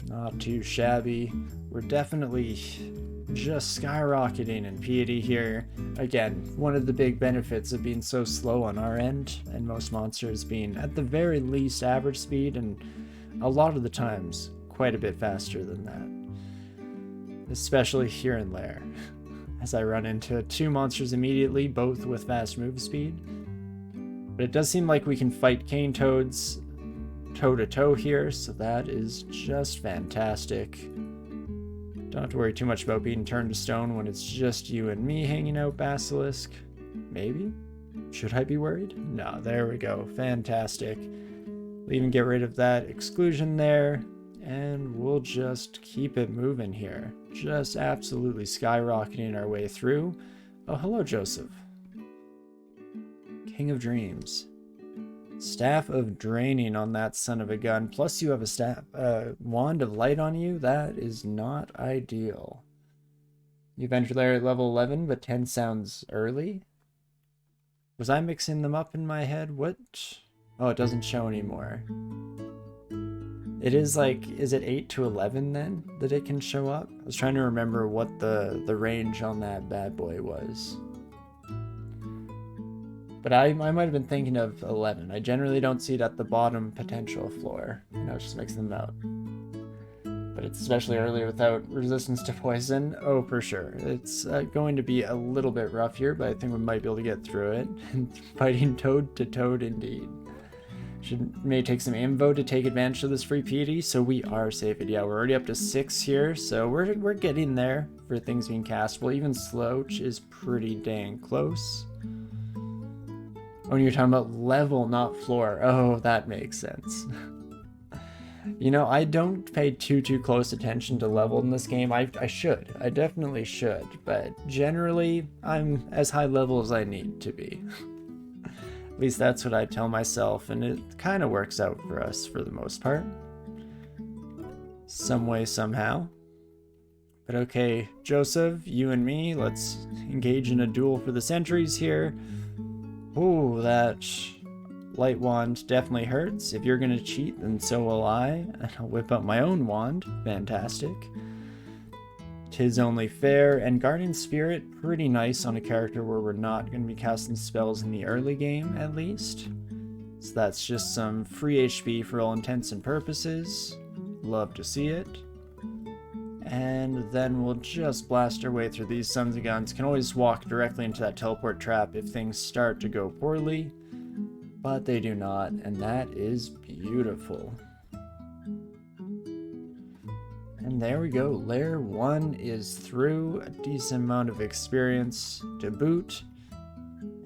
Not too shabby. We're definitely just skyrocketing in piety here. Again, one of the big benefits of being so slow on our end, and most monsters being at the very least average speed, and a lot of the times quite a bit faster than that. Especially here in Lair, as I run into 2 monsters immediately, both with fast move speed. But it does seem like we can fight cane toads toe-to-toe here, so that is just fantastic. Don't have to worry too much about being turned to stone when it's just you and me hanging out, Basilisk. Maybe? Should I be worried? No, there we go. Fantastic. We'll even get rid of that exclusion there, and we'll just keep it moving here. Just absolutely skyrocketing our way through. Oh, hello, Joseph. King of Dreams. Staff of Draining on that son of a gun. Plus you have a Wand of Light on you. That is not ideal. You've entered Lair at level 11, but 10 sounds early. Was I mixing them up in my head? What? Oh, it doesn't show anymore. It is like, is it 8 to 11 then that it can show up? I was trying to remember what the range on that bad boy was. But I might have been thinking of 11. I generally don't see it at the bottom potential floor. You know, it just makes them out. But it's especially early without resistance to poison. Oh, for sure. It's going to be a little bit rough here, but I think we might be able to get through it. Fighting toad to toad indeed. May take some ammo to take advantage of this free piety, so we are safe. Yeah, we're already up to 6 here, so we're getting there for things being castable. Even Slouch is pretty dang close. Oh, and you're talking about level, not floor. Oh, that makes sense. You know, I don't pay too close attention to level in this game. I should. I definitely should. But generally, I'm as high level as I need to be. At least that's what I tell myself, and it kind of works out for us for the most part. Some way, somehow. But okay, Joseph, you and me, let's engage in a duel for the centuries here. Ooh, that light wand definitely hurts. If you're gonna cheat, then so will I. And I'll whip up my own wand. Fantastic. 'Tis only fair. And Guardian Spirit, pretty nice on a character where we're not gonna be casting spells in the early game, at least. So that's just some free HP for all intents and purposes. Love to see it. And then we'll just blast our way through these sons of guns. Can always walk directly into that teleport trap if things start to go poorly, but they do not, and that is beautiful. And there we go. Lair 1 is through. A decent amount of experience to boot.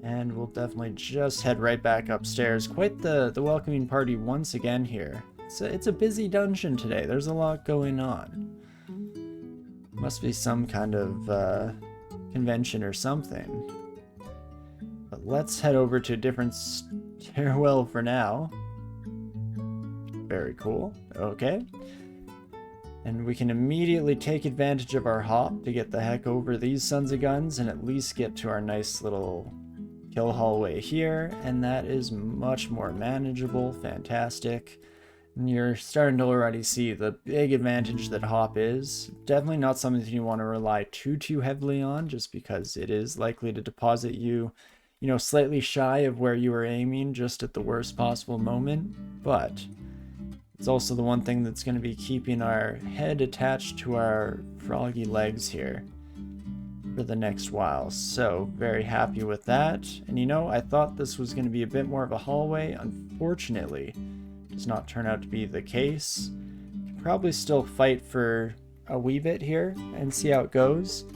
And we'll definitely just head right back upstairs. Quite the welcoming party once again here. It's a busy dungeon today. There's a lot going on. Must be some kind of convention or something. But let's head over to a different stairwell for now. Very cool. Okay. And we can immediately take advantage of our hop to get the heck over these sons of guns and at least get to our nice little kill hallway here. And that is much more manageable. Fantastic. And you're starting to already see the big advantage that hop is. Definitely not something you want to rely too heavily on, just because it is likely to deposit you, you know, slightly shy of where you were aiming just at the worst possible moment. But it's also the one thing that's going to be keeping our head attached to our froggy legs here for the next while. So very happy with that. And you know, I thought this was going to be a bit more of a hallway. Unfortunately, does not turn out to be the case. Can probably still fight for a wee bit here and see how it goes.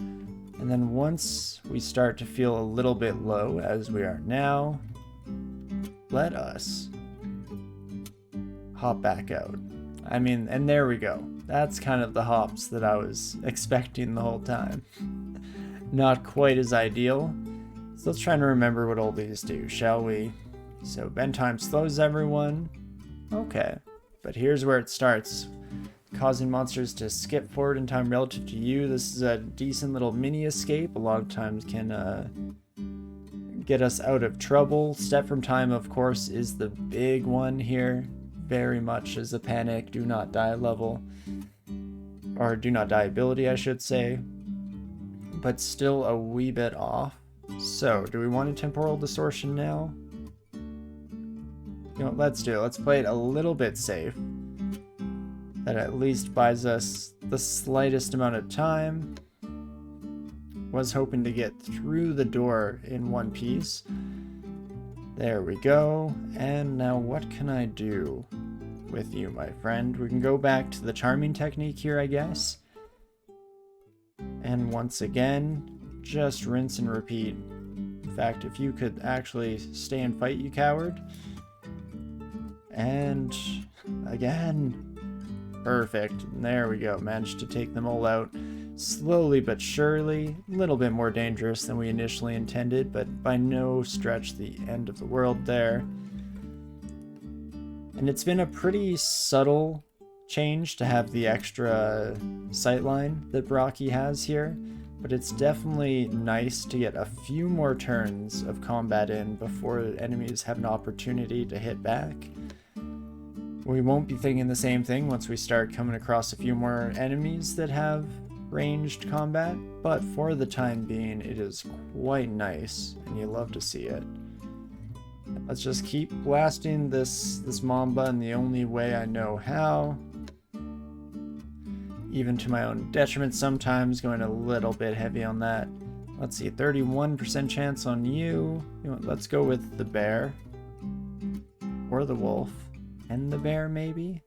And then once we start to feel a little bit low, as we are now, let us hop back out. I mean, and there we go. That's kind of the hops that I was expecting the whole time. Not quite as ideal. So let's try and remember what all these do, shall we? So bend time slows everyone. Okay, but here's where it starts. Causing monsters to skip forward in time relative to you. This is a decent little mini escape. A lot of times can get us out of trouble. Step from time, of course, is the big one here. Very much as a panic, do not die level. or do not die ability, I should say, but still a wee bit off. So, do we want a temporal distortion now? You know, let's do it. Let's play it a little bit safe. That at least buys us the slightest amount of time. Was hoping to get through the door in one piece. There we go. And now what can I do with you, my friend? We can go back to the charming technique here, I guess. And once again, just rinse and repeat. In fact, if you could actually stay and fight, you coward. And again, perfect. And there we go. Managed to take them all out slowly but surely. A little bit more dangerous than we initially intended, but by no stretch the end of the world there. And it's been a pretty subtle change to have the extra sightline that Barachi has here, but it's definitely nice to get a few more turns of combat in before enemies have an opportunity to hit back. We won't be thinking the same thing once we start coming across a few more enemies that have ranged combat, but for the time being it is quite nice and you love to see it. Let's just keep blasting this Mamba in the only way I know how, even to my own detriment sometimes, going a little bit heavy on that. Let's see, 31% chance on you. You know, let's go with the bear or the wolf and the bear maybe.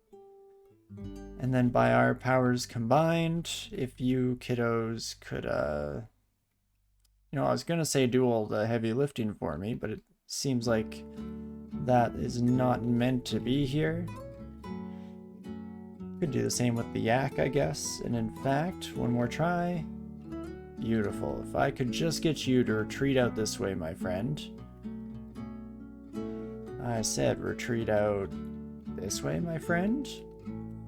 And then by our powers combined, if you kiddos could, you know, I was going to say do all the heavy lifting for me, but it seems like that is not meant to be here. Could do the same with the yak, I guess. And in fact, one more try. Beautiful. If I could just get you to retreat out this way, my friend. I said retreat out this way, my friend.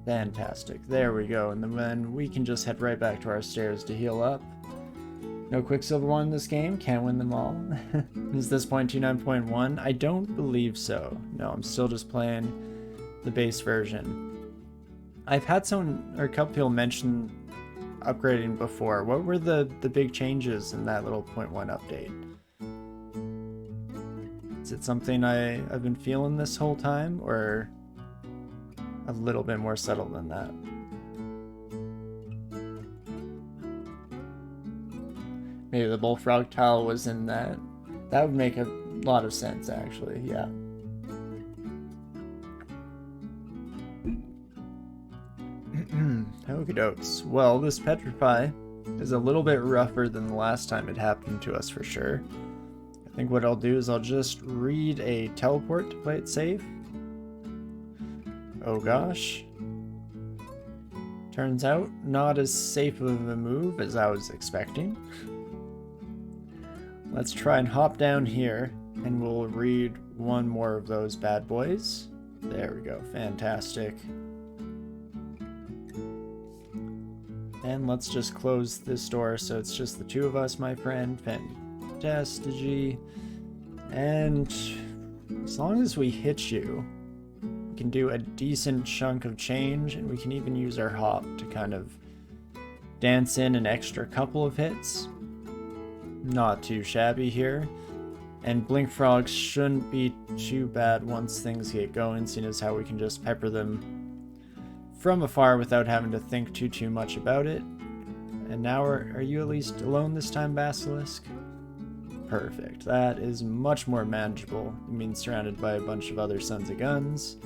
Fantastic. There we go. And then we can just head right back to our stairs to heal up. No Quicksilver 1 in this game. Can't win them all. Is this 0.29.1? I don't believe so. No, I'm still just playing the base version. I've had someone or a couple people mention upgrading before. What were the big changes in that little 0.1 update? Is it something I've been feeling this whole time, or a little bit more subtle than that? Maybe the bullfrog tile was in that. That would make a lot of sense, actually, yeah. Okie dokes. Well, this Petrify is a little bit rougher than the last time it happened to us for sure. I think what I'll do is I'll just read a teleport to play it safe. Oh gosh. Turns out, not as safe of a move as I was expecting. Let's try and hop down here, and we'll read one more of those bad boys. There we go, fantastic. And let's just close this door so it's just the two of us, my friend. Fantastic. And as long as we hit you, we can do a decent chunk of change, and we can even use our hop to kind of dance in an extra couple of hits. Not too shabby here. And Blink Frogs shouldn't be too bad once things get going, seeing as how we can just pepper them from afar without having to think too much about it. And now are you at least alone this time, Basilisk? Perfect. That is much more manageable. It means surrounded by a bunch of other Sons of Guns.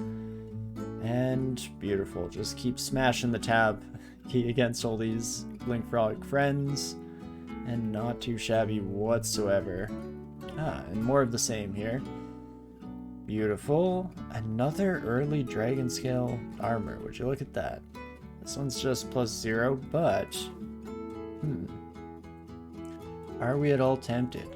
And beautiful. Just keep smashing the tab key against all these Blink Frog friends. And not too shabby whatsoever. And more of the same here. Beautiful. Another early Dragon Scale armor. Would you look at that? This one's just +0, but... Are we at all tempted?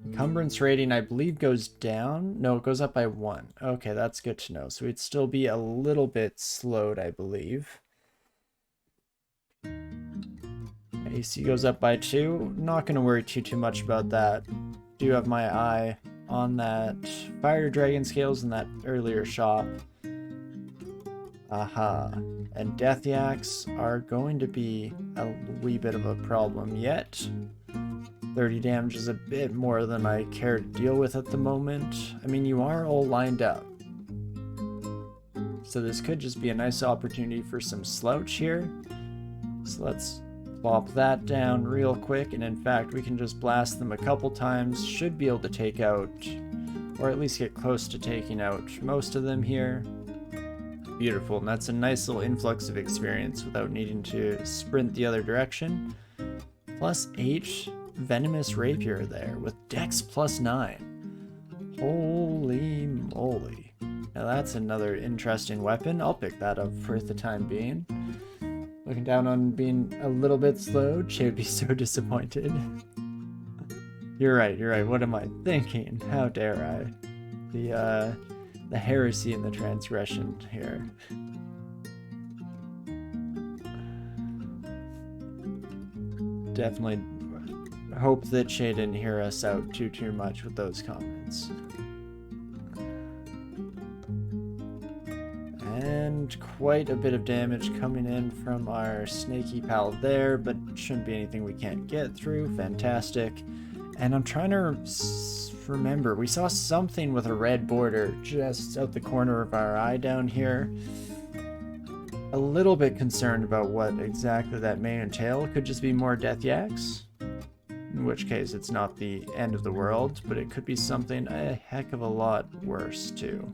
Encumbrance rating, I believe, goes down. No, it goes up by 1. Okay, that's good to know. So we'd still be a little bit slowed, I believe. AC goes up by 2. Not going to worry too much about that. Do have my eye on that Fire Dragon Scales in that earlier shop. Aha. And death yaks are going to be a wee bit of a problem yet. 30 damage is a bit more than I care to deal with at the moment. I mean, you are all lined up. So this could just be a nice opportunity for some slouch here. So let's plop that down real quick, and in fact we can just blast them a couple times. Should be able to take out, or at least get close to taking out most of them here. Beautiful, and that's a nice little influx of experience without needing to sprint the other direction. Plus 8 venomous rapier there with dex plus 9. Holy moly. Now that's another interesting weapon. I'll pick that up for the time being. Looking down on being a little bit slowed. She would be so disappointed. You're right. What am I thinking? How dare I? The heresy and the transgression here. Definitely hope that Shay didn't hear us out too much with those comments. And quite a bit of damage coming in from our snaky pal there, but shouldn't be anything we can't get through. Fantastic. And I'm trying to remember, we saw something with a red border just out the corner of our eye down here. A little bit concerned about what exactly that may entail. It could just be more death yaks, in which case it's not the end of the world, but it could be something a heck of a lot worse too.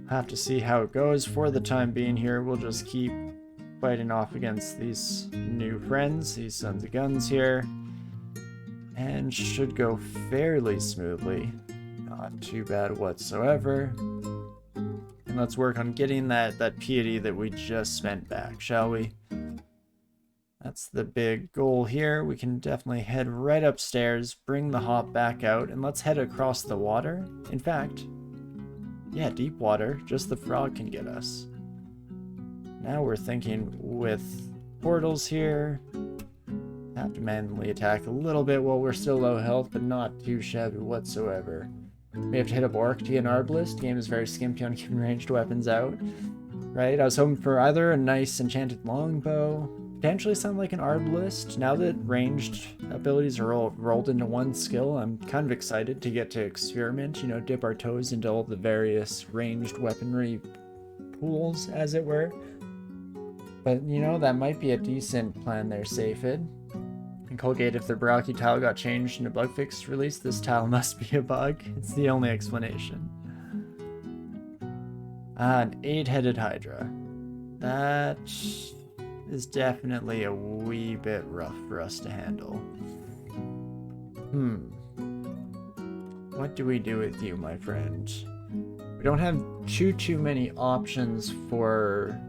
Have to see how it goes. For the time being here, we'll just keep fighting off against these new friends, these sons of guns here, and should go fairly smoothly. Not too bad whatsoever. And let's work on getting that piety that we just spent back, shall we? That's the big goal here. We can definitely head right upstairs, bring the hop back out, and let's head across the water. In fact, yeah, deep water, just the frog can get us. Now we're thinking with portals here. Have to manually attack a little bit while we're still low health, but not too shabby whatsoever. We have to hit up Orcty and Arbalist. Game is very skimpy on giving ranged weapons out. Right? I was hoping for either a nice enchanted longbow, potentially something like an Arbalist. Now that ranged abilities are all rolled into one skill, I'm kind of excited to get to experiment, you know, dip our toes into all the various ranged weaponry pools, as it were. But, you know, that might be a decent plan there, Safid. And Colgate, if the Barachi tile got changed in a bug fix release, this tile must be a bug. It's the only explanation. An 8-headed Hydra. That is definitely a wee bit rough for us to handle. What do we do with you, my friend? We don't have too many options for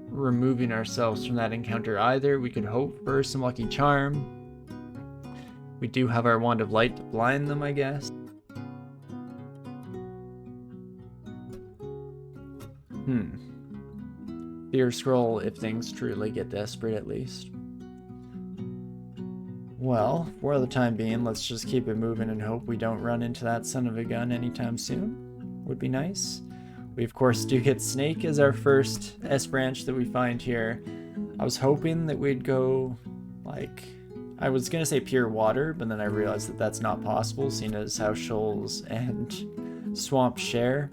removing ourselves from that encounter either. We could hope for some lucky charm. We do have our wand of light to blind them, I guess. Fear scroll if things truly get desperate, at least. Well, for the time being, let's just keep it moving and hope we don't run into that son of a gun anytime soon. Would be nice. We, of course, do get Snake as our first S branch that we find here. I was hoping that we'd go, like, I was going to say pure water, but then I realized that that's not possible, seeing as how Shoals and Swamp share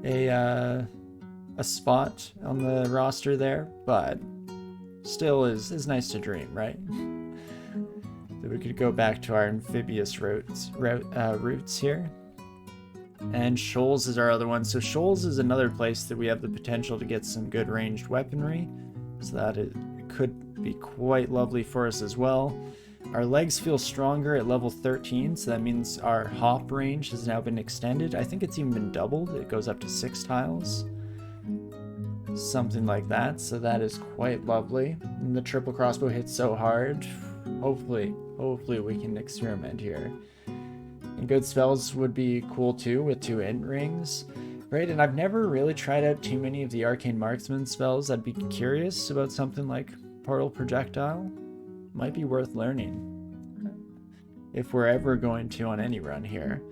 a spot on the roster there, but still is nice to dream, right? So we could go back to our amphibious roots here. And Shoals is our other one. So Shoals is another place that we have the potential to get some good ranged weaponry. So that it could be quite lovely for us as well. Our legs feel stronger at level 13, so that means our hop range has now been extended. I think it's even been doubled. It goes up to 6 tiles. Something like that, so that is quite lovely. And the triple crossbow hits so hard. Hopefully we can experiment here. And good spells would be cool too, with 2 int rings. Right, and I've never really tried out too many of the arcane marksman spells. I'd be curious about something like portal projectile. Might be worth learning if we're ever going to on any run here.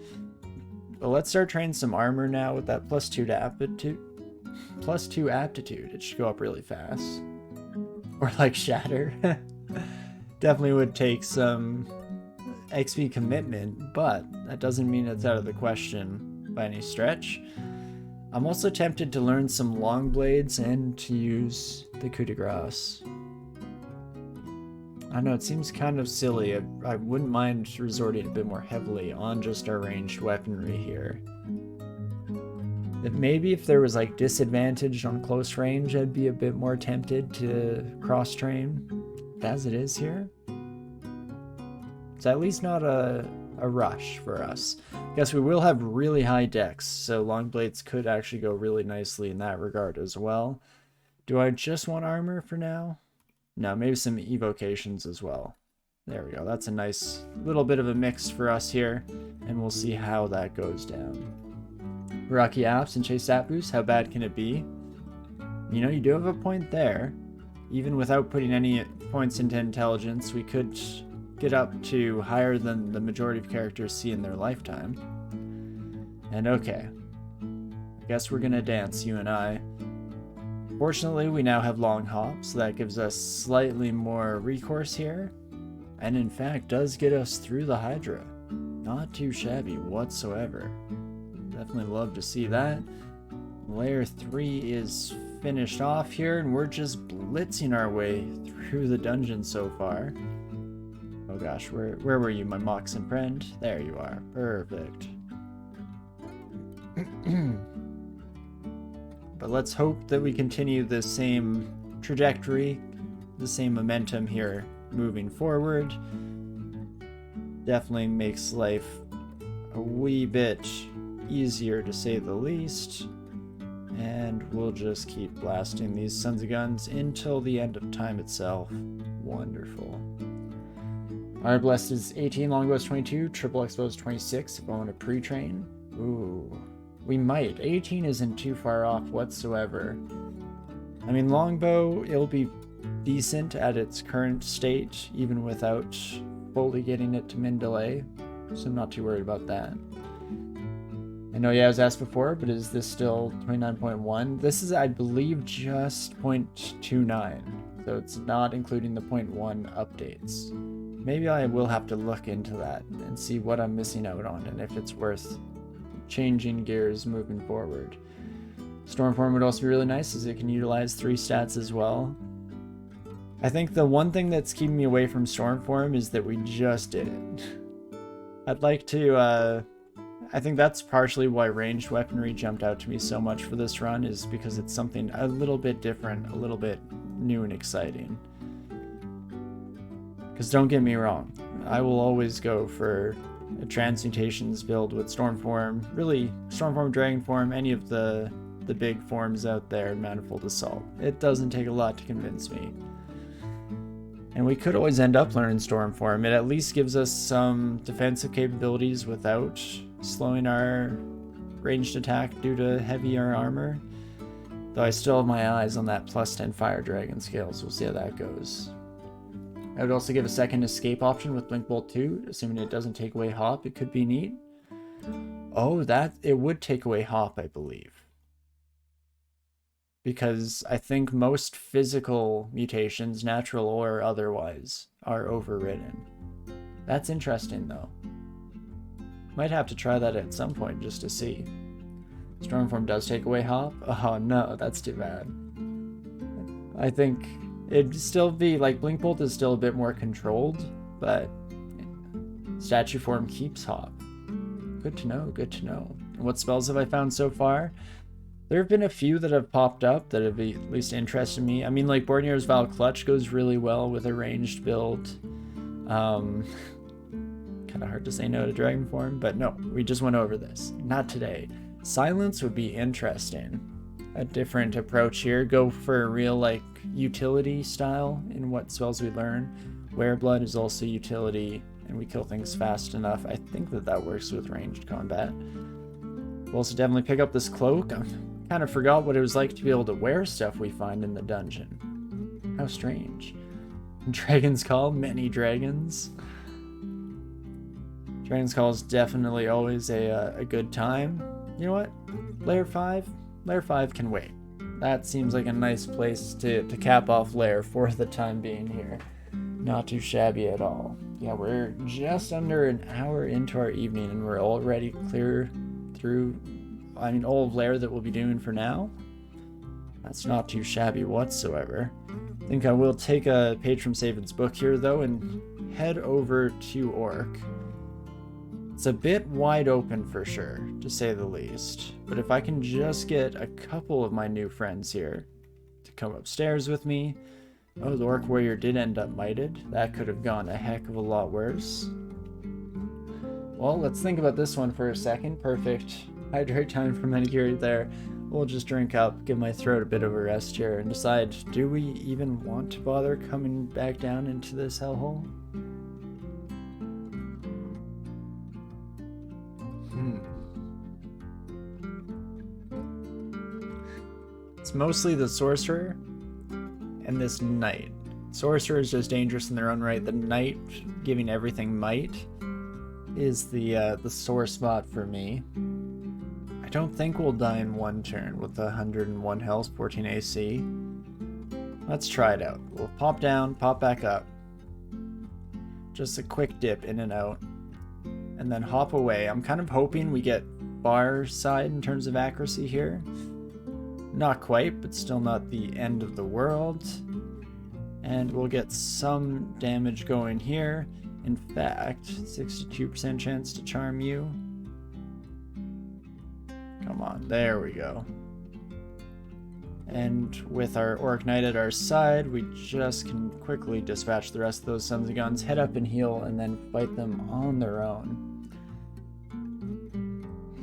But let's start training some armor now with that +2 to aptitude. +2 aptitude. It should go up really fast. Or like shatter. Definitely would take some XP commitment, but that doesn't mean it's out of the question by any stretch. I'm also tempted to learn some long blades and to use the coup de grace. I know it seems kind of silly. I wouldn't mind resorting a bit more heavily on just our ranged weaponry here. That maybe if there was like disadvantage on close range, I'd be a bit more tempted to cross train. But as it is here, it's at least not a rush for us. I guess we will have really high dex, so long blades could actually go really nicely in that regard as well. Do I just want armor for now? No, maybe some evocations as well. There we go. That's a nice little bit of a mix for us here, and we'll see how that goes down. Barachi apps and chase stat boost, how bad can it be? You know, you do have a point there. Even without putting any points into intelligence, we could get up to higher than the majority of characters see in their lifetime. And okay, I guess we're gonna dance, you and I. Fortunately, we now have long hop, so that gives us slightly more recourse here, and in fact does get us through the Hydra. Not too shabby whatsoever. Definitely love to see that. Layer 3 is finished off here, and we're just blitzing our way through the dungeon so far. Oh gosh, where were you, my Moxen friend? There you are. Perfect. But let's hope that we continue the same trajectory, the same momentum here moving forward. Definitely makes life a wee bit easier to say the least. And we'll just keep blasting these sons of guns until the end of time itself. Wonderful. Our blessed is 18, longbow is 22, triple expo is 26 if I want to pre-train. Ooh, we might. 18 isn't too far off whatsoever. I mean, longbow, it'll be decent at its current state, even without fully getting it to min delay, so I'm not too worried about that. I know, yeah, I was asked before, but is this still 29.1? This is, I believe, just 0.29, so it's not including the 0.1 updates. Maybe I will have to look into that and see what I'm missing out on and if it's worth changing gears moving forward. Stormform would also be really nice as it can utilize 3 stats as well. I think the one thing that's keeping me away from Stormform is that we just did it. I'd like to, I think that's partially why ranged weaponry jumped out to me so much for this run, is because it's something a little bit different, a little bit new and exciting. Because don't get me wrong, I will always go for a transmutations build with Stormform, really Stormform, Dragonform, any of the big forms out there, Manifold Assault. It doesn't take a lot to convince me. And we could always end up learning Stormform. It at least gives us some defensive capabilities without slowing our ranged attack due to heavier armor. Though I still have my eyes on that +10 Fire Dragon scale, so we'll see how that goes. I would also give a second escape option with Blink Bolt 2, assuming it doesn't take away Hop. It could be neat. Oh, that it would take away Hop, I believe. Because I think most physical mutations, natural or otherwise, are overridden. That's interesting, though. Might have to try that at some point just to see. Stormform does take away Hop? Oh no, that's too bad. I think it'd still be, like, Blink Bolt is still a bit more controlled, but Statue Form keeps Hop. Good to know, good to know. And what spells have I found so far? There have been a few that have popped up that have at least interested me. I mean, like, Borneo's Val Clutch goes really well with a ranged build. Kind of hard to say no to Dragon Form, but no, we just went over this. Not today. Silence would be interesting. A different approach here. Go for a real, like, utility style in what spells we learn. Wereblood is also utility, and we kill things fast enough. I think that works with ranged combat. We'll also definitely pick up this cloak. I kind of forgot what it was like to be able to wear stuff we find in the dungeon. How strange. Dragon's Call, many dragons. Dragon's Call is definitely always a good time. You know what? Lair 5? Lair 5 can wait. That seems like a nice place to cap off Lair for the time being here. Not too shabby at all. Yeah, we're just under an hour into our evening and we're already clear through, all of Lair that we'll be doing for now. That's not too shabby whatsoever. I think I will take a page from Savin's book here though and head over to Orc. It's a bit wide open for sure, to say the least. But if I can just get a couple of my new friends here to come upstairs with me. Oh, the Orc Warrior did end up mited. That could have gone a heck of a lot worse. Well, let's think about this one for a second. Perfect. Hydrate time for Menigiri there. We'll just drink up, give my throat a bit of a rest here, and decide, do we even want to bother coming back down into this hellhole? It's mostly the Sorcerer and this Knight. Sorcerer is just dangerous in their own right. The Knight, giving everything might, is the sore spot for me. I don't think we'll die in one turn with 101 health, 14 AC. Let's try it out. We'll pop down, pop back up. Just a quick dip in and out. And then hop away. I'm kind of hoping we get far side in terms of accuracy here. Not quite, but still not the end of the world. And we'll get some damage going here. In fact, 62% chance to charm you. Come on, there we go. And with our Orc Knight at our side, we just can quickly dispatch the rest of those Sons of Guns, head up and heal, and then fight them on their own.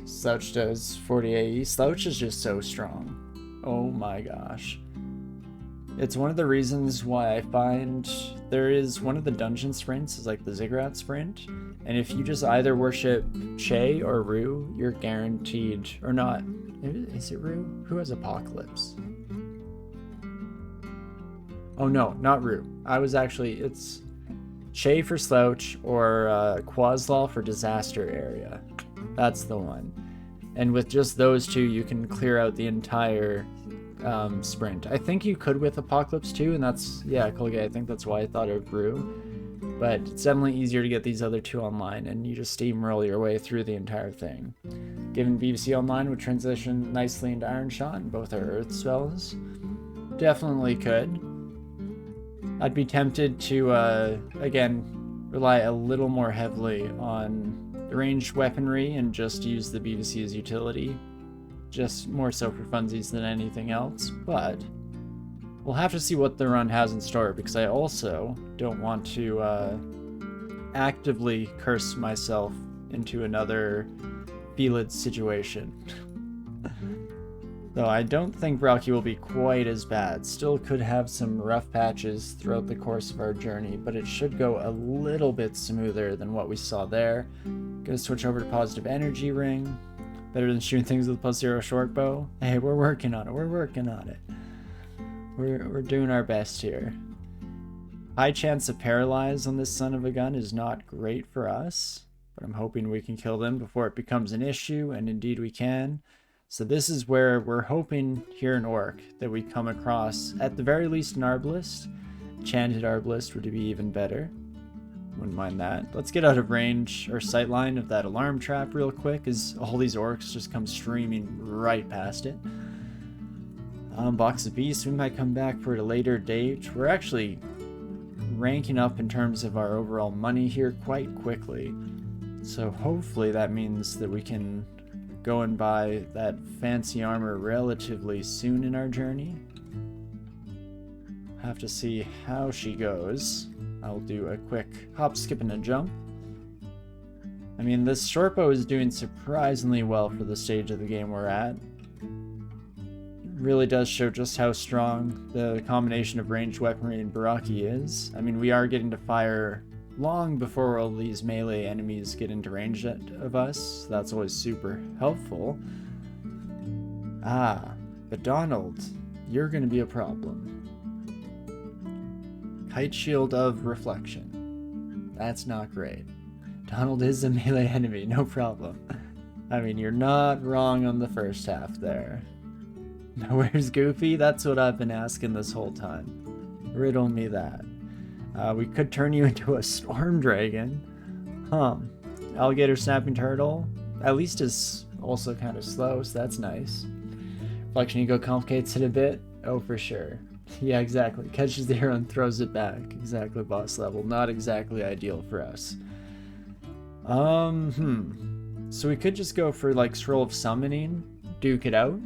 Slouch does 40 AE. Slouch is just so strong. Oh my gosh. It's one of the reasons why I find there is one of the dungeon sprints is like the Ziggurat sprint. And if you just either worship Che or Rue, you're guaranteed, or not. Is it Rue? Who has Apocalypse? Oh no, not Rue. It's Che for Slouch or Quaslaw for Disaster Area. That's the one. And with just those two, you can clear out the entire sprint. I think you could with Apocalypse too, and that's, yeah, Colgate, I think that's why I thought of Brew. But it's definitely easier to get these other two online, and you just steamroll your way through the entire thing. Given BBC Online would transition nicely into Iron Shot, and both are Earth spells. Definitely could. I'd be tempted to, again, rely a little more heavily on the ranged weaponry and just use the BBC as utility. Just more so for funsies than anything else, but we'll have to see what the run has in store, because I also don't want to actively curse myself into another Felid situation. Though I don't think Barachi will be quite as bad. Still could have some rough patches throughout the course of our journey, but it should go a little bit smoother than what we saw there. Gonna switch over to Positive Energy Ring. Better than shooting things with +0 short bow. Hey, we're working on it. We're working on it. We're doing our best here. High chance of paralyze on this son of a gun is not great for us, but I'm hoping we can kill them before it becomes an issue, and indeed we can. So this is where we're hoping here in Orc that we come across, at the very least, an Arbalist. Enchanted Arbalist would be even better. Wouldn't mind that. Let's get out of range or sightline of that alarm trap real quick, as all these orcs just come streaming right past it. Box of Beasts, we might come back for a later date. We're actually ranking up in terms of our overall money here quite quickly. So hopefully that means that we can go and buy that fancy armor relatively soon in our journey. Have to see how she goes. I'll do a quick hop, skip, and a jump. I mean, this short bow is doing surprisingly well for the stage of the game we're at. It really does show just how strong the combination of ranged weaponry and Barachi is. I mean, we are getting to fire long before all these melee enemies get into range of us. So that's always super helpful. Ah, but Donald, you're going to be a problem. Kite Shield of Reflection. That's not great. Donald is a melee enemy, no problem. I mean, you're not wrong on the first half there. Now, where's Goofy? That's what I've been asking this whole time. Riddle me that. We could turn you into a storm dragon. Alligator snapping turtle, at least is also kind of slow, so that's nice. Reflection ego complicates it a bit. Oh, for sure. Yeah, exactly. Catches the hero and throws it back. Exactly boss level. Not exactly ideal for us. So we could just go for like Scroll of Summoning, duke it out,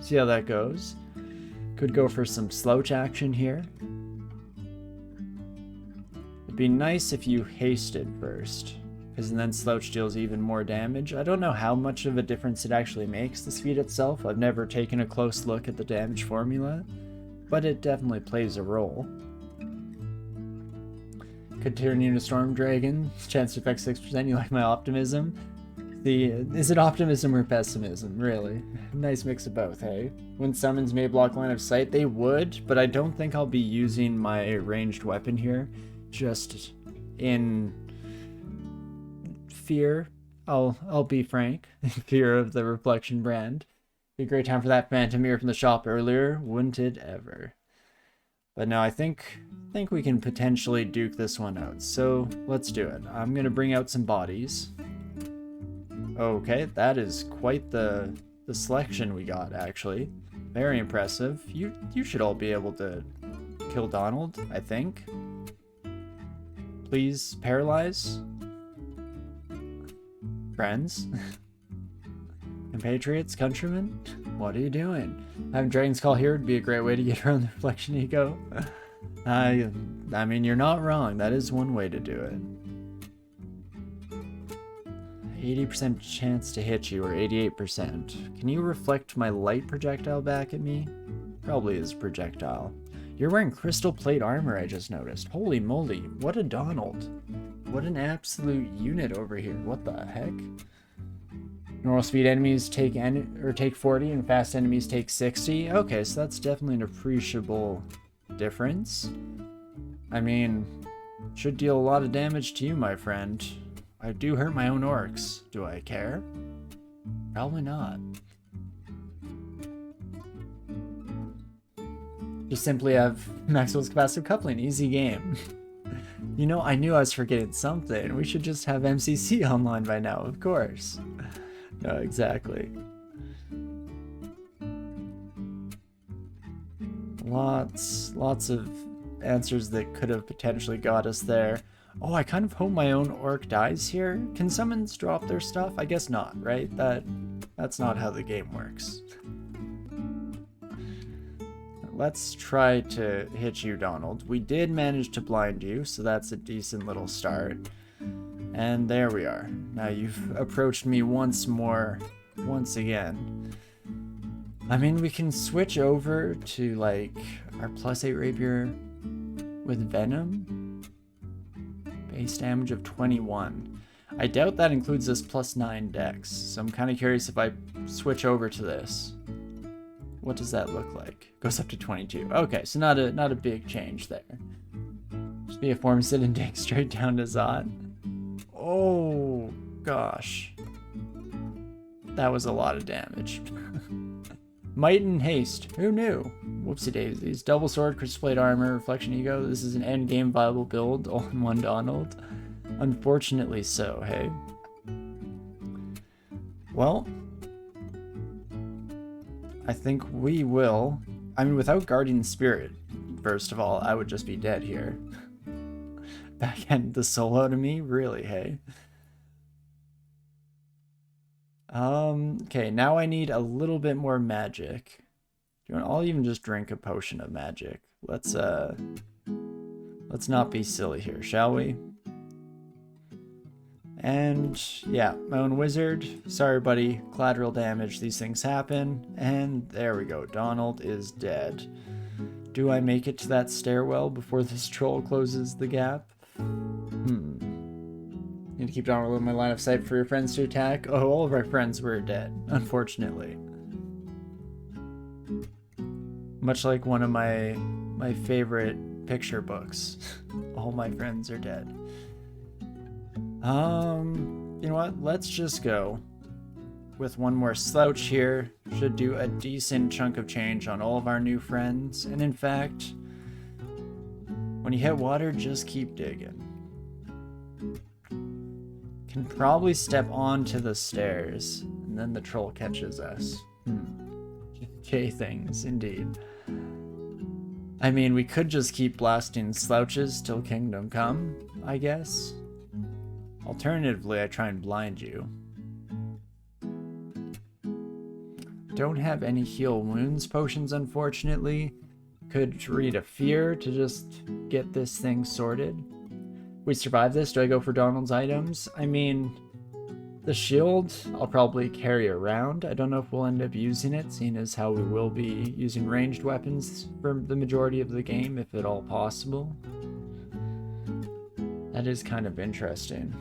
see how that goes. Could go for some slouch action here. It'd be nice if you hasted first, because then slouch deals even more damage. I don't know how much of a difference it actually makes, the speed itself. I've never taken a close look at the damage formula, but it definitely plays a role. Could turn you into Storm Dragon. Chance to affect 6%. You like my optimism? Is it optimism or pessimism? Really? Nice mix of both, hey? When summons may block line of sight, they would, but I don't think I'll be using my ranged weapon here. Just in fear. I'll be frank. Fear of the Reflection brand. Be a great time for that Phantom Mirror from the shop earlier, wouldn't it ever? But no, I think we can potentially duke this one out. So let's do it. I'm gonna bring out some bodies. Okay, that is quite the selection we got, actually. Very impressive. You should all be able to kill Donald, I think. Please paralyze. Friends. Compatriots, countrymen, what are you doing? Having Dragon's Call here would be a great way to get around the Reflection ego. I mean, you're not wrong. That is one way to do it. 80% chance to hit you, or 88%. Can you reflect my light projectile back at me? Probably is projectile. You're wearing crystal plate armor, I just noticed. Holy moly, what a Donald. What an absolute unit over here. What the heck? Normal speed enemies take 40 and fast enemies take 60. Okay, so that's definitely an appreciable difference. I mean, should deal a lot of damage to you, my friend. I do hurt my own orcs. Do I care? Probably not. Just simply have Maxwell's capacitive coupling. Easy game. You know, I knew I was forgetting something. We should just have MCC online by now, of course. No, exactly. Lots of answers that could have potentially got us there. Oh, I kind of hope my own orc dies here. Can summons drop their stuff? I guess not, right? That's not how the game works. Let's try to hit you, Donald. We did manage to blind you, so that's a decent little start. And there we are. Now you've approached me once again. I mean, we can switch over to, like, our +8 rapier with Venom. Base damage of 21. I doubt that includes this +9 dex, so I'm kind of curious if I switch over to this. What does that look like? Goes up to 22. Okay, so not a big change there. Just be a form sit and dig straight down to Zot. Oh, gosh. That was a lot of damage. Might and haste. Who knew? Whoopsie daisies. Double sword, crystal plate armor, reflection ego. This is an endgame viable build, all in one Donald. Unfortunately so, hey? Well, I think we will. I mean, without Guardian Spirit, first of all, I would just be dead here. Backhand the soul out of me? Really, hey? Okay, now I need a little bit more magic. I'll even just drink a potion of magic. Let's not be silly here, shall we? And yeah, my own wizard. Sorry, buddy. Collateral damage. These things happen. And there we go. Donald is dead. Do I make it to that stairwell before this troll closes the gap? Need to keep Donald in my line of sight for your friends to attack. Oh, all of our friends were dead, unfortunately. Much like one of my favorite picture books. All my friends are dead. You know what? Let's just go with one more slouch here. Should do a decent chunk of change on all of our new friends. And in fact, when you hit water, just keep digging. Can probably step onto the stairs, and then the troll catches us. Okay, things, indeed. I mean, we could just keep blasting slouches till Kingdom Come, I guess. Alternatively, I try and blind you. Don't have any heal wounds potions, unfortunately. Could read a fear to just get this thing sorted. We survive this. Do I go for Donald's items? I mean, the shield I'll probably carry around. I don't know if we'll end up using it, seeing as how we will be using ranged weapons for the majority of the game, if at all possible. That is kind of interesting.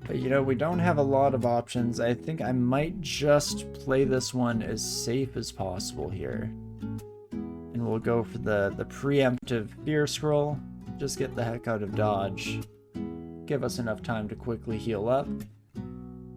But you know, we don't have a lot of options. I think I might just play this one as safe as possible here. And we'll go for the preemptive fear scroll. Just get the heck out of dodge. Give us enough time to quickly heal up.